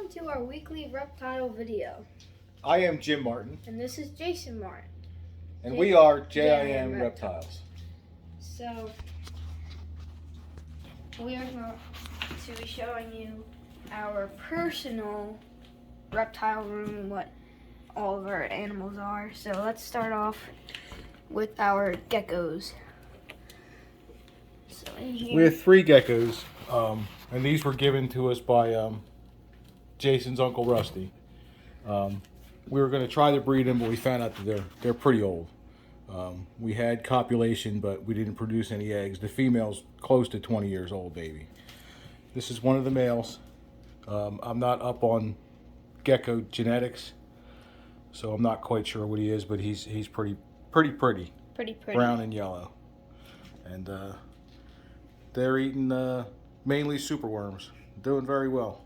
welcome to our weekly reptile video. I am Jim Martin. And this is Jason Martin. And we are J.I.M.Reptiles. So, we are going to be showing you our personal reptile room, what all of our animals are. So let's start off with our geckos. So in here, We have 3 geckos, and these were given to us by Jason's Uncle Rusty. We were going to try to breed them, but we found out that they're pretty old. We had copulation, but we didn't produce any eggs. The female's close to 20 years old, baby. This is one of the males. I'm not up on gecko genetics, so I'm not quite sure what he is, but he's pretty. Pretty pretty. Brown and yellow. And they're eating mainly superworms. Doing very well.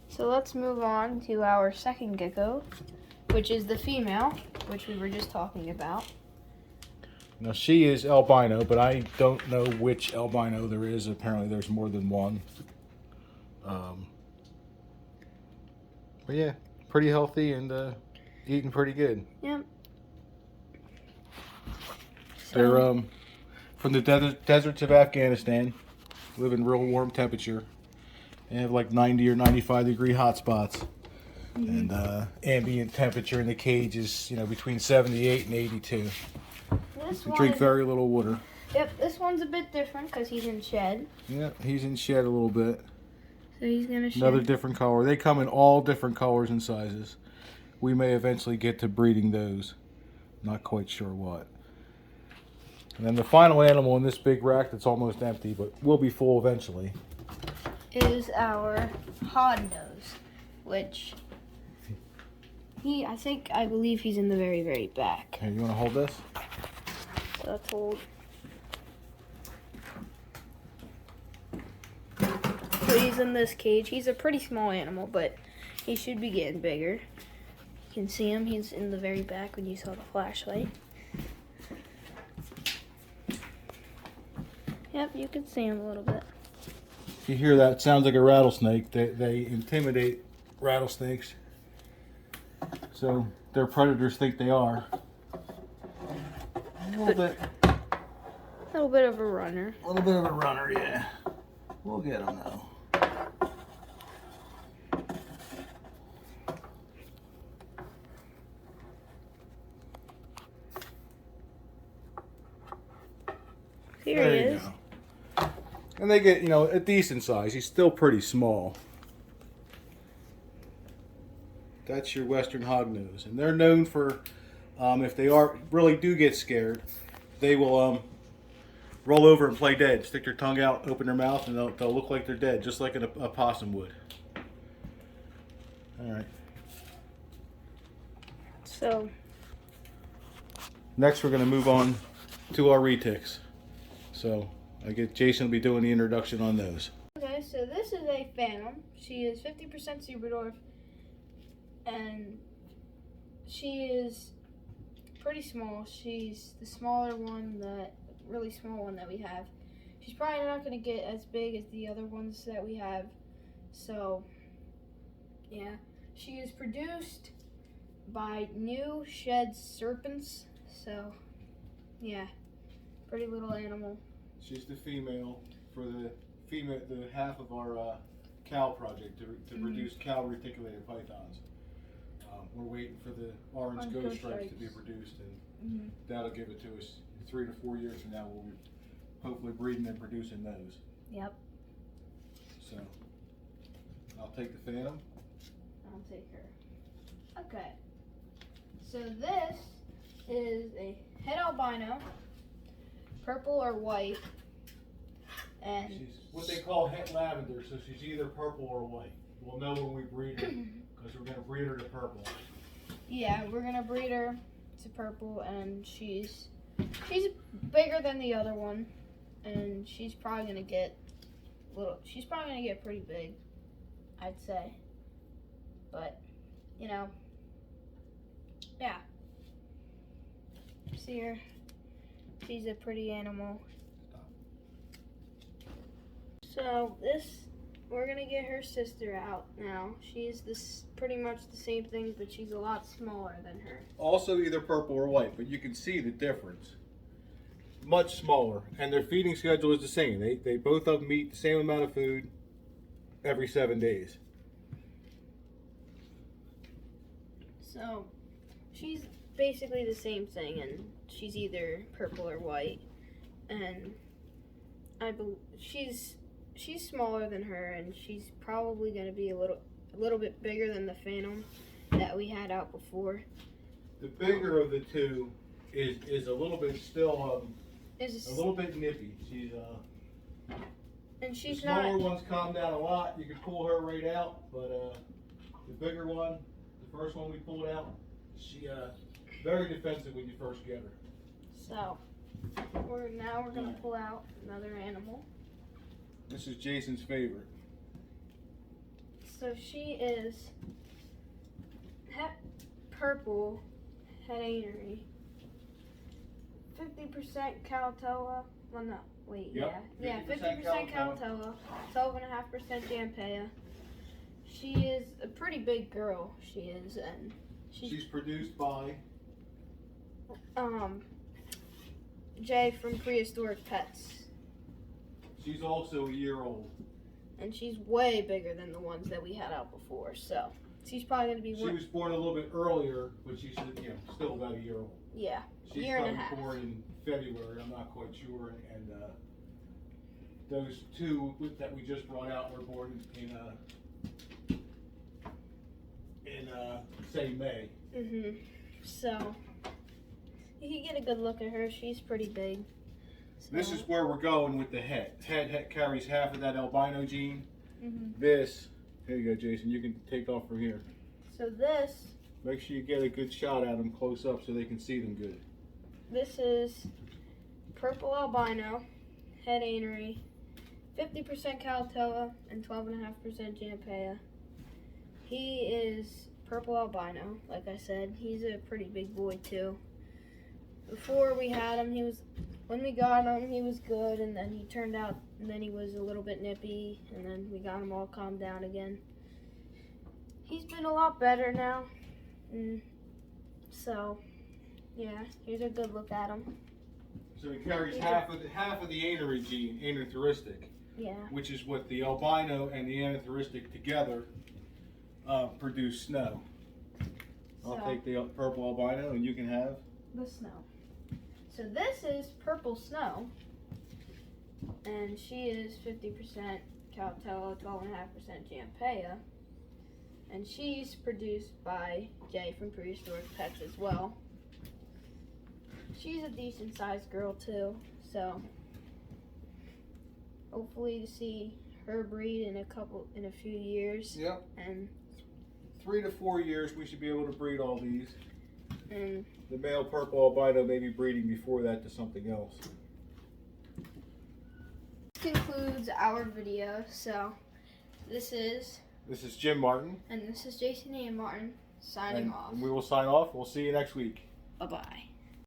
So let's move on to our second gecko, which is the female, which we were just talking about. Now she is albino, but I don't know which albino there is. Apparently there's more than one. But yeah, pretty healthy and eating pretty good. Yep. They're from the deserts of Afghanistan. Live in real warm temperature. They have like 90 or 95 degree hot spots. And ambient temperature in the cage is, between 78 and 82. They drink very little water. Yep, this one's a bit different because he's in shed. Yeah, he's in shed a little bit. So he's going to shed. Another different color. They come in all different colors and sizes. We may eventually get to breeding those. Not quite sure what. And then the final animal in this big rack that's almost empty, but will be full eventually, is our hognose, which I believe he's in the very, very back. Here, you want to hold this? So let's hold. So he's in this cage. He's a pretty small animal, but he should be getting bigger. You can see him. He's in the very back when you saw the flashlight. Yep, you can see him a little bit. If you hear that, it sounds like a rattlesnake. They intimidate rattlesnakes. So their predators think they are. A little bit of a runner. A little bit of a runner, yeah. We'll get him though. Here he is. Go. And they get, a decent size. He's still pretty small. That's your Western hognose. And they're known for, if they really do get scared, they will roll over and play dead. Stick their tongue out, open their mouth, and they'll look like they're dead, just like a possum would. All right. So. Next, we're going to move on to our retics. So, I guess Jason will be doing the introduction on those. Okay, so this is a phantom. She is 50% super dwarf, and she is pretty small. She's the smaller one, really small one that we have. She's probably not going to get as big as the other ones that we have. So, yeah. She is produced by New Shed Serpents. So, yeah. Pretty little animal. She's the female for the half of our cow project to produce cow reticulated pythons. We're waiting for the orange ghost stripes to be produced, and that'll give it to us 3 to 4 years from now. We'll be hopefully breeding and producing those. Yep. So I'll take the phantom. I'll take her. Okay. So this is a het albino. Purple or white, and she's what they call het lavender, so she's either purple or white. We'll know when we breed her, because we're going to breed her to purple. Yeah, we're going to breed her to purple, and she's bigger than the other one, and she's probably going to get pretty big, I'd say. But, yeah. See her? She's a pretty animal. So this we're gonna get her sister out now. She's pretty much the same thing, but she's a lot smaller than her. Also either purple or white, but you can see the difference. Much smaller, and their feeding schedule is the same. They both of them eat the same amount of food every 7 days. So she's basically the same thing, and she's either purple or white. And she's smaller than her, and she's probably going to be a little bit bigger than the Phantom that we had out before. The bigger of the two is a little bit still a little bit nippy. She's the smaller one's calmed down a lot. You can pull her right out, but the bigger one, the first one we pulled out, she very defensive when you first get her. So we're gonna pull out another animal. This is Jason's favorite. So she is purple head anery, 50% Calatoa. Well, no, wait, Yep, yeah, 50% Calatoa, 12.5% Jampea. She is a pretty big girl. She is, and she's produced by J from Prehistoric Pets. She's also a year old. And she's way bigger than the ones that we had out before, so she's probably going to be She was born a little bit earlier, but she's still about a year old. Yeah, She's year and a half. born in February, I'm not quite sure, and those two that we just brought out were born in say May. So you can get a good look at her. She's pretty big. So. This is where we're going with the head. Head carries half of that albino gene. This, here you go, Jason. You can take off from here. So this. Make sure you get a good shot at them close up so they can see them good. This is purple albino, head anery, 50% Calatoa, and 12.5% Jampea. He is purple albino, like I said. He's a pretty big boy too. Before we had him, when we got him, he was good, and then he was a little bit nippy, and then we got him all calmed down again. He's been a lot better now. So, yeah, here's a good look at him. So he carries half of the anery gene, anerytheristic. Yeah. Which is what the albino and the anerytheristic together produce snow. I'll take the purple albino, and you can have the snow. So this is purple snow, and she is 50% Calatoa, 12.5% Jampea, and she's produced by J from Prehistoric Pets as well. She's a decent sized girl too, so hopefully to see her breed in a few years. Yep. And 3 to 4 years we should be able to breed all these. And the male purple albino may be breeding before that to something else. this concludes our video. So this is Jim Martin. And this is Jason and Martin signing off. And we will sign off. We'll see you next week. Bye-bye.